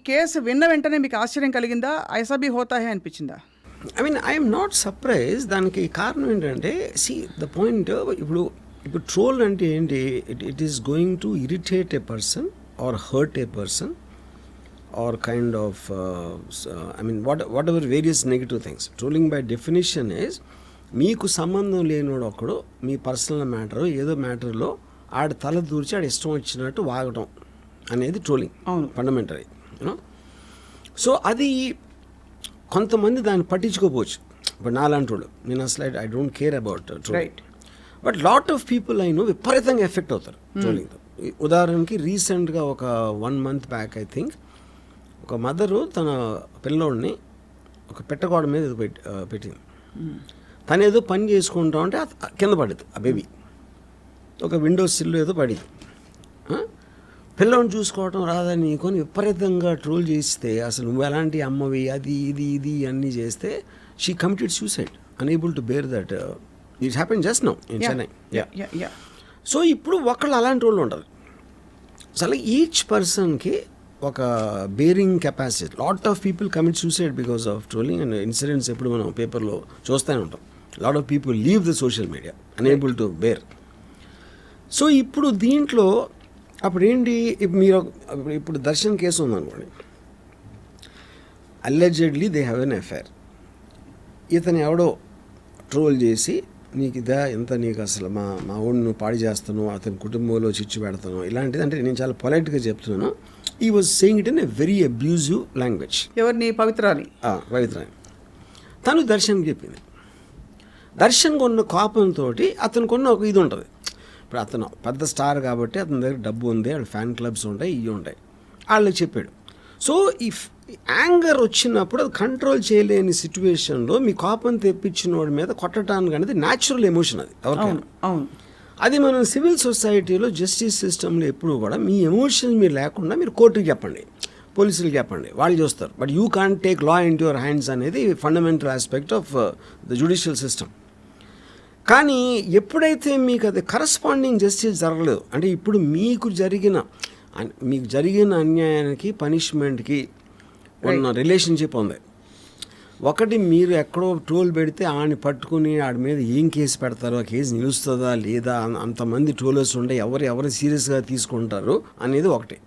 Case విన్న వెంటనే మీకు ఆశ్చర్యం కలిగిందా? ఐసా భీ హోతా హై అనిపించిందా? I mean I'm not surprise. దానికి కారణం ఏంటంటే ద పాయింట్ ఇప్పుడు ట్రోల్ అంటే ఏంటి, it is going to irritate A person are hurt A person or kind of I mean whatever various negative things. Trolling by definition is మీకు సంబంధం లేనివాడు ఒకడు మీ పర్సనల్ మ్యాటర్ ఏదో మ్యాటర్లో ఆడ తల దూర్చి ఆడ ఇష్టం వచ్చినట్టు వాగటం అనేది ట్రోలింగ్ ఫండమెంటల్ యూనో. సో అది కొంతమంది దాన్ని పట్టించుకోపోవచ్చు. ఇప్పుడు నాలాంటి వాళ్ళు నేను అసలు I don't care about trolling, but lot of people I know విపరీతంగా ఎఫెక్ట్ అవుతారు ట్రోలింగ్తో. ఉదాహరణకి రీసెంట్గా ఒక 1 month బ్యాక్ ఐ థింక్ ఒక మదరు తన పిల్లోడిని ఒక పెట్టగోడ మీద ఏదో పెట్టింది. తను ఏదో పని చేసుకుంటా ఉంటే కింద పడింది ఆ బేబీ, ఒక విండోస్ సిల్ ఏదో పడింది. పిల్లోని చూసుకోవటం రాదని నీకొని విపరీతంగా ట్రోల్ చేస్తే అసలు నువ్వు ఎలాంటి అమ్మవి అది ఇది అన్నీ చేస్తే she committed suicide, unable to bear that. It happen just now in Chennai. So ఇప్పుడు ఒకళ్ళు అలాంటి వాళ్ళు ఉంటారు. అసలు ఈచ్ పర్సన్కి ఒక bearing capacity. Lot of people commit suicide because of trolling and incidents ఎప్పుడు మనం పేపర్లో చూస్తూనే ఉంటాం. Lot of people leave the social media unable to bear. So ఇప్పుడు దీంట్లో అప్పుడేంటి, మీరు ఇప్పుడు దర్శన్ కేసు ఉందనుకోండి, allegedly they have an affair. ఇతను ఎవడో ట్రోల్ చేసి నీకు ఇదా ఎంత, నీకు అసలు మా ఊడిని నువ్వు పాడి చేస్తాను, అతని కుటుంబంలో చిచ్చు పెడతాను, ఇలాంటిది. అంటే నేను చాలా పొలైట్గా చెప్తున్నాను. ఈ was saying it in a very abusive language. ఎవరిని? పవిత్రాని. తను దర్శన్కి చెప్పింది. దర్శన్ కొన్న కోపంతో అతను కొన్న ఒక ఇది ఉంటుంది. ఇప్పుడు అతను పెద్ద స్టార్ కాబట్టి అతని దగ్గర డబ్బు ఉంది, వాళ్ళ ఫ్యాన్ క్లబ్స్ ఉంటాయి, ఇవి ఉంటాయి, వాళ్ళకి చెప్పాడు. సో ఈ యాంగర్ వచ్చినప్పుడు అది కంట్రోల్ చేయలేని సిచ్యువేషన్లో మీ కోపం తెప్పించిన వాడి మీద కొట్టడానికి అనేది న్యాచురల్ ఎమోషన్. అది ఎవరికైనా. అది మనం సివిల్ సొసైటీలో జస్టిస్ సిస్టంలో ఎప్పుడు కూడా మీ ఎమోషన్ మీరు లేకుండా మీరు కోర్టుకి చెప్పండి, పోలీసులకు చెప్పండి, వాళ్ళు చూస్తారు. But you can't take law in your hands అనేది fundamental aspect of the judicial system. కానీ ఎప్పుడైతే మీకు అది కరస్పాండింగ్ జస్టిస్ జరగలేదు అంటే, ఇప్పుడు మీకు జరిగిన అన్యాయానికి పనిష్మెంట్కి ఉన్న రిలేషన్షిప్ ఉంది. ఒకటి, మీరు ఎక్కడో ట్రోల్ పెడితే ఆడిని పట్టుకుని ఆడి మీద ఏం కేసు పెడతారో, ఆ కేసు నిలుస్తుందా లేదా, అంతమంది ట్రోలర్స్ ఉంటే ఎవరు సీరియస్గా తీసుకుంటారు అనేది ఒకటి.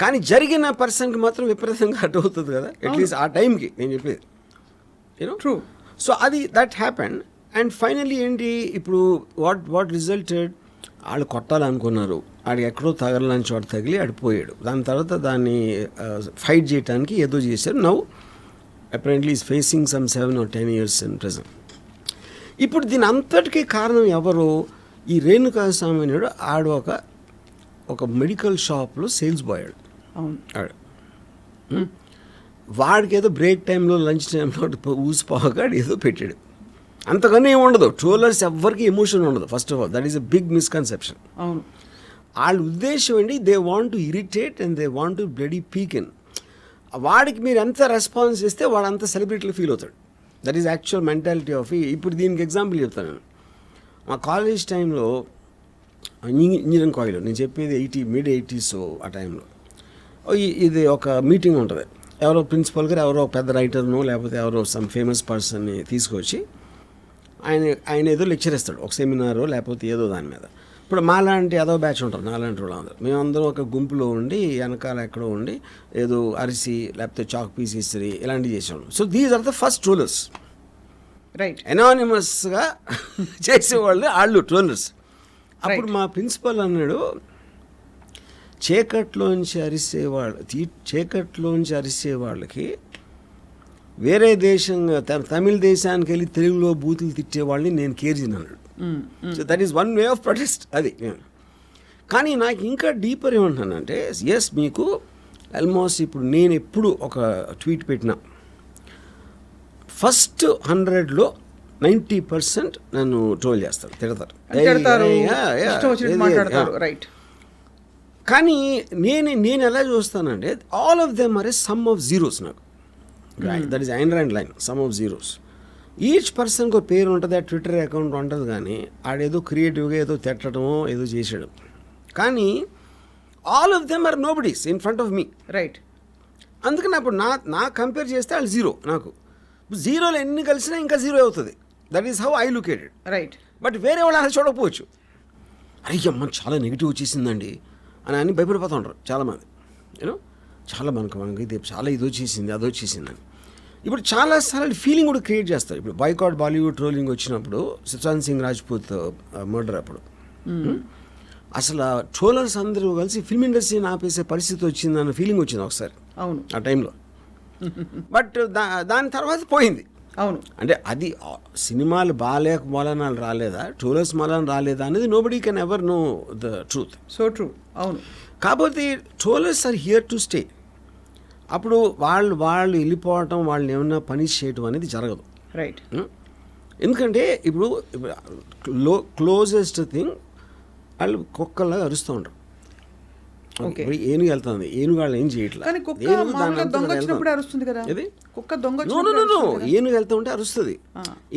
కానీ జరిగిన పర్సన్కి మాత్రం విపరీతంగా అటు అవుతుంది కదా, అట్లీస్ట్ ఆ టైంకి నేను చెప్పేది యూనో. ట్రూ. సో అది దట్ హ్యాపెన్. అండ్ ఫైనల్లీ ఏంటి, ఇప్పుడు వాట్ రిజల్టెడ్, వాళ్ళు కొట్టాలనుకున్నారు, ఆడికి ఎక్కడో తగలని చోట తగిలి ఆడిపోయాడు. దాని తర్వాత దాన్ని ఫైట్ చేయడానికి ఏదో చేశారు. Now apparently is facing some 7 or 10 years in prison. ఇప్పుడు దీని అంతటికీ కారణం ఎవరు? ఈ రేణుకా స్వామినాయుడు ఆడు ఒక మెడికల్ షాప్లో సేల్స్ బాయ్ ఆడు. వాడికి ఏదో బ్రేక్ టైంలో లంచ్ టైంలో ఊసిపోగా ఏదో పెట్టాడు. అంతకన్నా ఏమి ఉండదు. ట్రోలర్స్ ఎవ్వరికి ఎమోషన్ ఉండదు. First of all that is a big misconception. అవును. వాళ్ళ ఉద్దేశం ఏంటి, they want to irritate and they want to bloody peak in. వాడికి మీరు ఎంత రెస్పాన్స్ ఇస్తే వాడు అంత సెలబ్రిటీలో ఫీల్ అవుతాడు. That is actual mentality of. ఇప్పుడు దీనికి ఎగ్జాంపుల్ చెప్తాను నేను. మా కాలేజ్ టైంలో ఇంజనీరింగ్ కాలేజ్లో, నేను చెప్పేది mid-80s ఆ టైంలో, ఇది ఒక మీటింగ్ ఉంటుంది. ఎవరో ప్రిన్సిపల్ గారు ఎవరో పెద్ద రైటర్ను లేకపోతే ఎవరో సమ్ ఫేమస్ పర్సన్ని తీసుకొచ్చి ఆయన ఏదో లెక్చర్ ఇస్తాడు, ఒక సెమినారో లేకపోతే ఏదో దాని మీద. ఇప్పుడు మాలాంటి ఏదో బ్యాచ్ ఉంటారు, నాలాంటి వాళ్ళు అందరూ, మేమందరం ఒక గుంపులో ఉండి వెనకాల ఎక్కడో ఉండి ఏదో అరిసి లేకపోతే చాక్ పీస్ ఇస్త్రీ ఇలాంటివి చేసేవాళ్ళం. So these are the first trollers. Right. ఎనానిమస్గా చేసేవాళ్ళు వాళ్ళు ట్రోలర్స్. అప్పుడు మా ప్రిన్సిపల్ అన్నాడు, చీకట్లోంచి అరిసే వాళ్ళకి వేరే దేశంగా తమిళ దేశానికి వెళ్ళి తెలుగులో బూతులు తిట్టేవాళ్ళని నేను కేర్జిన్ అన్నాడు. So that is one way of protest అది. కానీ నాకు ఇంకా డీపర్ ఏమంటానంటే, ఎస్ మీకు ఆల్మోస్ట్ ఇప్పుడు నేను ఎప్పుడు ఒక ట్వీట్ పెట్టినా ఫస్ట్ 100లో 90% నన్ను ట్రోల్ చేస్తారు, తిడతారు. రైట్. కానీ నేను ఎలా చూస్తానంటే, all of them are a sum of zeros. నాకు that is Ayn Rand line, sum of zeros. Each పర్సన్కి ఒక పేరు ఉంటుంది, ఆ ట్విట్టర్ అకౌంట్ ఉంటుంది. కానీ ఆడేదో క్రియేటివ్గా ఏదో తిట్టడమో ఏదో చేసాడు. కానీ all of them are nobodies in front of me. Right. అందుకని అప్పుడు నా కంపేర్ చేస్తే వాళ్ళు జీరో. నాకు జీరోలో ఎన్ని కలిసినా ఇంకా జీరో అవుతుంది. That is how I look at it. Right. But వేరే వాళ్ళు అలా చూడకపోవచ్చు. అరే అమ్మ చాలా నెగిటివ్ వచ్చేసిందండి అని భయపడిపోతూ ఉంటారు చాలామంది. యూనో చాలా మనకి ఇది చాలా ఇది వచ్చేసింది అది వచ్చేసిందని. ఇప్పుడు చాలాసార్లు ఫీలింగ్ కూడా క్రియేట్ చేస్తారు. ఇప్పుడు బాయ్కాట్ బాలీవుడ్ ట్రోలింగ్ వచ్చినప్పుడు సుశాంత్ సింగ్ రాజ్పూత్ మర్డర్ అప్పుడు అసలు ట్రోలర్స్ అందరూ కలిసి ఫిల్మ్ ఇండస్ట్రీని ఆపేసే పరిస్థితి వచ్చిందన్న ఫీలింగ్ వచ్చింది ఒకసారి. అవును. ఆ టైంలో. బట్ దాని తర్వాత పోయింది. అవును. అంటే అది సినిమాలు బాగాలేక మూలనాలు రాలేదా, ట్రోలర్స్ మూలన రాలేదా అనేది nobody can ever know the truth. So true. అవును. కాకపోతే trollers are here to stay. అప్పుడు వాళ్ళు వెళ్ళిపోవటం, వాళ్ళని ఏమన్నా పనిష్ చేయటం అనేది జరగదు. రైట్. ఎందుకంటే ఇప్పుడు క్లోజెస్ట్ థింగ్ వాళ్ళు కుక్కల్లాగా అరుస్తూ ఉంటారు. ఏనుగు వెళ్తుంది, ఏనుగు వాళ్ళు ఏం చేయట్లేదు. ఏనుగు వెళ్తూ ఉంటే అరుస్తుంది.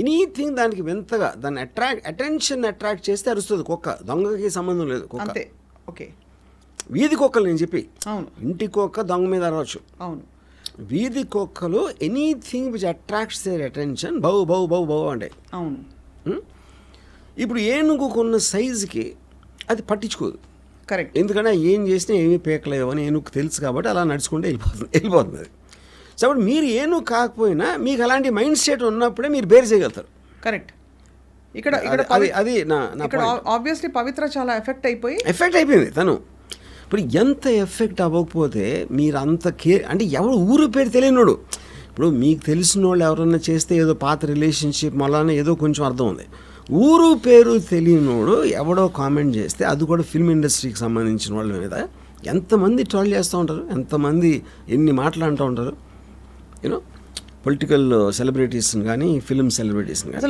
ఎనీథింగ్ దానికి వింతగా దాన్ని అటెన్షన్ అట్రాక్ట్ చేస్తే అరుస్తుంది కుక్క. దొంగకి సంబంధం లేదు కుక్క. ఓకే. వీధి కుక్కలు నేను చెప్పి, ఇంటి కుక్క దొంగ మీద అరవచ్చు. అవును. వీధి కుక్కలు anything which attracts their attention బౌ బౌ బౌ బౌ అంటే. అవును. ఇప్పుడు ఏనుగుకున్న సైజుకి అది పట్టించుకోదు. కరెక్ట్. ఎందుకంటే ఏం చేసినా ఏమీ పీకలేవు అని ఏనుగు తెలుసు కాబట్టి అలా నడుచుకుంటే వెళ్ళిపోతుంది అది. సో అప్పుడు మీరు ఏనుగు కాకపోయినా మీకు అలాంటి మైండ్ సెట్ ఉన్నప్పుడే మీరు బేర్ చేయగలుగుతారు. కరెక్ట్. ఇక్కడ అది నా ఆబ్వియస్లీ పవిత్ర చాలా ఎఫెక్ట్ అయిపోయింది తను. ఇప్పుడు ఎంత ఎఫెక్ట్ అవ్వకపోతే మీరు అంత అంటే ఎవరు ఊరు పేరు తెలియనోడు. ఇప్పుడు మీకు తెలిసిన వాళ్ళు ఎవరన్నా చేస్తే ఏదో పాత రిలేషన్షిప్ మళ్ళీ ఏదో కొంచెం అర్థం ఉంది. ఊరు పేరు తెలియనోడు ఎవడో కామెంట్ చేస్తే, అది కూడా ఫిల్మ్ ఇండస్ట్రీకి సంబంధించిన వాళ్ళ మీద ఎంతమంది ట్రోల్ చేస్తూ ఉంటారు, ఎంతమంది ఎన్ని మాటలు అంటూ ఉంటారు. యూనో పొలిటికల్ సెలబ్రిటీస్ని కానీ ఫిల్మ్ సెలబ్రిటీస్ని కానీ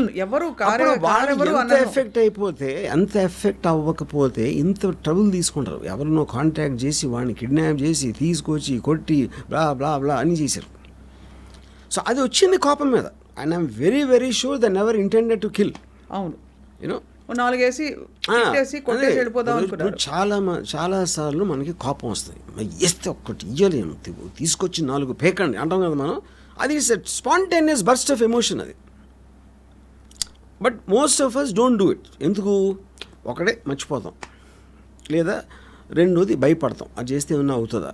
ఎంత ఎఫెక్ట్ అయిపోతే, ఎంత ఎఫెక్ట్ అవ్వకపోతే ఇంత ట్రబుల్ తీసుకుంటారు. ఎవరినో కాంటాక్ట్ చేసి వాడిని కిడ్నాప్ చేసి తీసుకొచ్చి కొట్టి బ్లా బ్లా బ్లా అని చేశారు. సో అది వచ్చింది కోపం మీద. And I'm very very sure they never intended to kill. అవును. యూనో చాలా సార్లు మనకి కోపం వస్తుంది. వేస్తే ఒక్కటి ఇయ్యలేము, తీసుకొచ్చి 4 పేకండి అంటాం కదా మనం. అది స్పాంటేనియస్ బర్స్ట్ ఆఫ్ ఎమోషన్ అది. But most of us don't do it. ఎందుకు? ఒకటే మర్చిపోతాం, లేదా రెండోది భయపడతాం. అది చేస్తే ఏమన్నా అవుతుందా,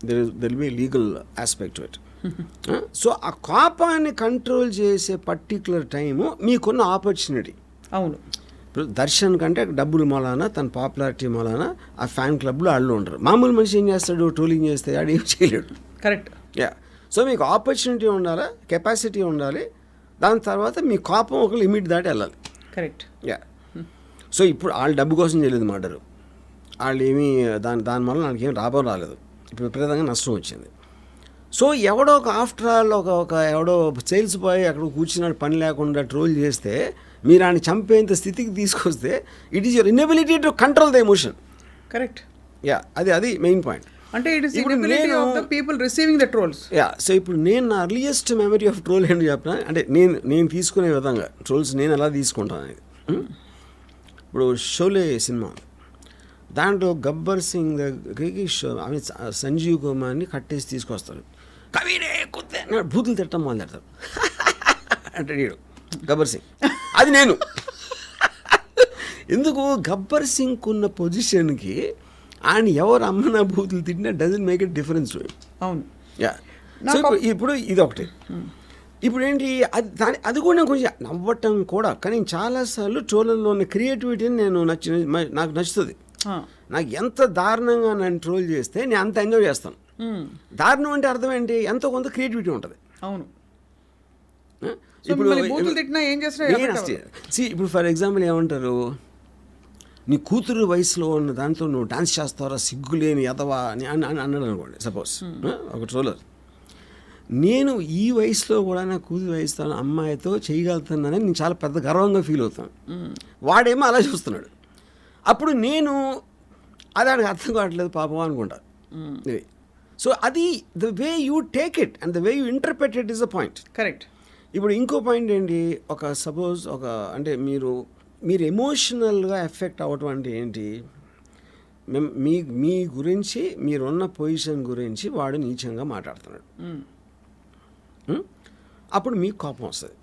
there will be legal aspect to it. So ఆ కోపాన్ని కంట్రోల్ చేసే పర్టికులర్ టైము మీకున్న ఆపర్చునిటీ. అవును. ఇప్పుడు దర్శన్ కంటే డబ్బులు మూలాన, తన పాపులారిటీ మూలాన ఆ ఫ్యాన్ క్లబ్లో వాళ్ళు ఉండరు. మామూలు మనిషి ఏం చేస్తాడు, ట్రోలింగ్ చేస్తే ఆడు ఏం చేయలేడు. కరెక్ట్. సో మీకు ఆపర్చునిటీ ఉండాలి, కెపాసిటీ ఉండాలి. దాని తర్వాత మీ కోపం ఒక లిమిట్ దాటి వెళ్ళాలి. కరెక్ట్. సో ఇప్పుడు వాళ్ళు డబ్బు కోసం చేయలేదు మర్డరు. వాళ్ళు ఏమీ దానివల్ల నాకు ఏం లాభం రాలేదు, ఇప్పుడు విపరీతంగా నష్టం వచ్చింది. సో ఎవడో ఒక ఆఫ్టర్ ఆల్ ఎవడో సేల్స్ బాయ్ అక్కడ కూర్చున్నాడు పని లేకుండా ట్రోల్ చేస్తే మీరు ఆయన చంపేంత స్థితికి తీసుకొస్తే it is your inability to control the emotion. Correct. అది మెయిన్ పాయింట్. అంటే it is inability of the people receiving the trolls. So ఇప్పుడు నేను నా అర్లియెస్ట్ మెమరీ ఆఫ్ ట్రోల్ ఏంటి చెప్పిన అంటే నేను తీసుకునే విధంగా ట్రోల్స్ నేను ఎలా తీసుకుంటాను అనేది. ఇప్పుడు షోలే సినిమా, దాంట్లో గబ్బర్ సింగ్ దగ్గరికి సంజీవ్ కుమార్ని కట్టేసి తీసుకొస్తారు. కవిడే కుత్తే బూతులు తిట్టడం మొదలెడతారు అంటే వీడు గబ్బర్ సింగ్. అది నేను ఎందుకు గబ్బర్ సింగ్ ఉన్న పొజిషన్కి ఆయన ఎవరు అమ్మన బూతులు తిట్టినా డజంట్ మేక్ ఇట్ డిఫరెన్స్. అవును. సో ఇప్పుడు ఇది ఒకటి. ఇప్పుడు ఏంటి అది కూడా నేను కొంచెం నవ్వటం కూడా, కానీ చాలాసార్లు ట్రోలర్లో ఉన్న క్రియేటివిటీని నాకు నచ్చుతుంది. నాకు ఎంత దారుణంగా నన్ను ట్రోల్ చేస్తే నేను అంత ఎంజాయ్ చేస్తాను. దారుణం అంటే అర్థం ఏంటి, ఎంతో కొంత క్రియేటివిటీ ఉంటుంది. అవును. ఇప్పుడు ఫర్ ఎగ్జాంపుల్ ఏమంటారు, నీ కూతురు వయసులో ఉన్న దాంతో నువ్వు డాన్స్ చేస్తావరా సిగ్గులేని ఎదవా అని అన్నాడు అనుకోండి సపోజ్ ఒక ట్రోలర్. నేను ఈ వయసులో కూడా నా కూతురు వయసుతో అమ్మాయితో చేయగలుగుతున్నానని నేను చాలా పెద్ద గర్వంగా ఫీల్ అవుతాను. వాడేమో అలా చూస్తున్నాడు. అప్పుడు నేను అది ఆయనకు అర్థం కావట్లేదు పాపం అనుకుంటా. సో అది the way you take it and the way you interpret it is a point. Correct. ఇప్పుడు ఇంకో పాయింట్ ఏంటి, అంటే మీరు ఎమోషనల్గా ఎఫెక్ట్ అవ్వటం అంటే ఏంటి, మీ గురించి మీరున్న పొజిషన్ గురించి వాడు నీచంగా మాట్లాడుతున్నాడు. అప్పుడు మీకు కోపం వస్తుంది,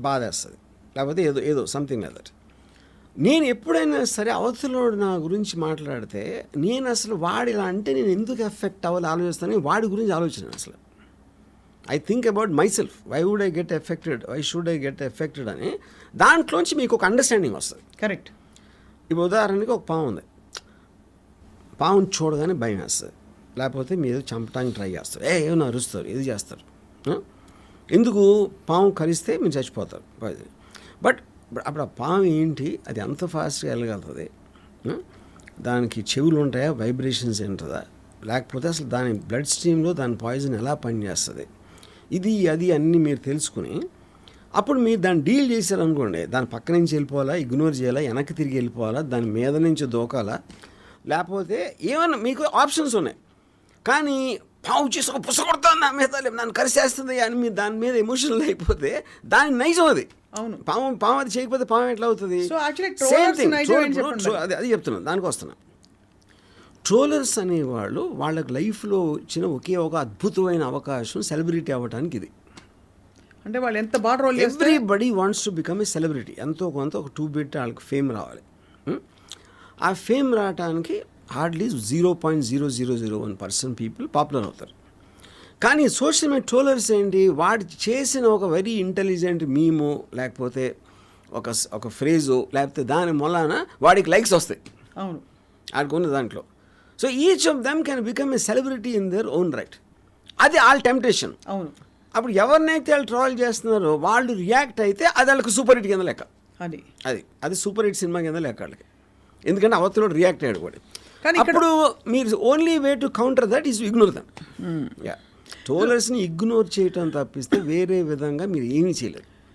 బాధ వేస్తుంది, లేకపోతే ఏదో సంథింగ్ లైక్ దట్. నేను ఎప్పుడైనా సరే అవతలోడు నా గురించి మాట్లాడితే నేను అసలు వాడు ఇలా అంటే నేను ఎందుకు ఎఫెక్ట్ అవ్వాలి ఆలోచిస్తాను, వాడి గురించి ఆలోచన అసలు. I think about myself, why would I get affected, why should I get affected అని. దాంట్లోంచి మీకు ఒక అండర్స్టాండింగ్ వస్తుంది. కరెక్ట్. ఇప్పుడు ఉదాహరణకి ఒక పాము ఉంది, పాముని చూడగానే భయం వేస్తుంది, లేకపోతే మీరు చంపడానికి ట్రై చేస్తారు, ఏమైనా అరుస్తారు, ఇది చేస్తారు. ఎందుకు? పాము కరిస్తే మీరు చచ్చిపోతారు. బట్ అప్పుడు ఆ పాము ఏంటి, అది అంత ఫాస్ట్గా వెళ్ళగలుగుతుంది, దానికి చెవులు ఉంటాయా, వైబ్రేషన్స్ ఉంటుందా, లేకపోతే అసలు దాని బ్లడ్ స్ట్రీమ్లో దాని పాయిజన్ ఎలా పనిచేస్తుంది, ఇది అది అన్నీ మీరు తెలుసుకుని అప్పుడు మీరు దాన్ని డీల్ చేశారనుకోండి, దాని పక్క నుంచి వెళ్ళిపోవాలా, ఇగ్నోర్ చేయాలా, వెనక్కి తిరిగి వెళ్ళిపోవాలా, దాని మీద నుంచి దూకాలా, లేకపోతే ఏమన్నా మీకు ఆప్షన్స్ ఉన్నాయి. కానీ పావు చేసి ఒక పుసకొడతాను నా మీద, నన్ను కరిసేస్తుంది అని మీరు దాని మీద ఎమోషనల్ అయిపోతే దాని నైజం అది. అవును. పాము అది చేయకపోతే పాము ఎట్లా అవుతుంది? అది చెప్తున్నాను, దానికి వస్తున్నాను. ట్రోలర్స్ అనేవాళ్ళు వాళ్ళకి లైఫ్లో వచ్చిన ఒకే ఒక అద్భుతమైన అవకాశం సెలబ్రిటీ అవ్వడానికి. ఇది అంటే వాళ్ళు ఎంత బాగా రోల్ చేస్తారు. Everybody wants to become a celebrity. ఎంతో కొంత ఒక 2 బిట్ వాళ్ళకి ఫేమ్ రావాలి. ఆ ఫేమ్ రావడానికి హార్డ్లీ 0.0001% పీపుల్ పాపులర్ అవుతారు. కానీ సోషల్ మీడియా ట్రోలర్స్ ఏంటి, వాడు చేసిన ఒక వెరీ ఇంటెలిజెంట్ మీమో లేకపోతే ఒక ఫ్రేజో లేకపోతే దాని మూలాన వాడికి లైక్స్ వస్తాయి. అవును, ఆడుకున్న దాంట్లో. So each of them can become a celebrity in their own right. అది వాళ్ళ టెంప్టేషన్. అవును. అప్పుడు ఎవరినైతే వాళ్ళు ట్రోల్ చేస్తున్నారో వాళ్ళు రియాక్ట్ అయితే అది వాళ్ళకి సూపర్ హిట్ కింద లెక్క. అది సూపర్ హిట్ సినిమా కింద లెక్క వాళ్ళకి. ఎందుకంటే అవతలో రియాక్ట్ అయ్యాడు కూడా. అప్పుడు మీరు only way to counter that is ignore that. ట్రోలర్స్ని ఇగ్నోర్ చేయటం తప్పిస్తే వేరే విధంగా మీరు ఏమీ చేయలేరు.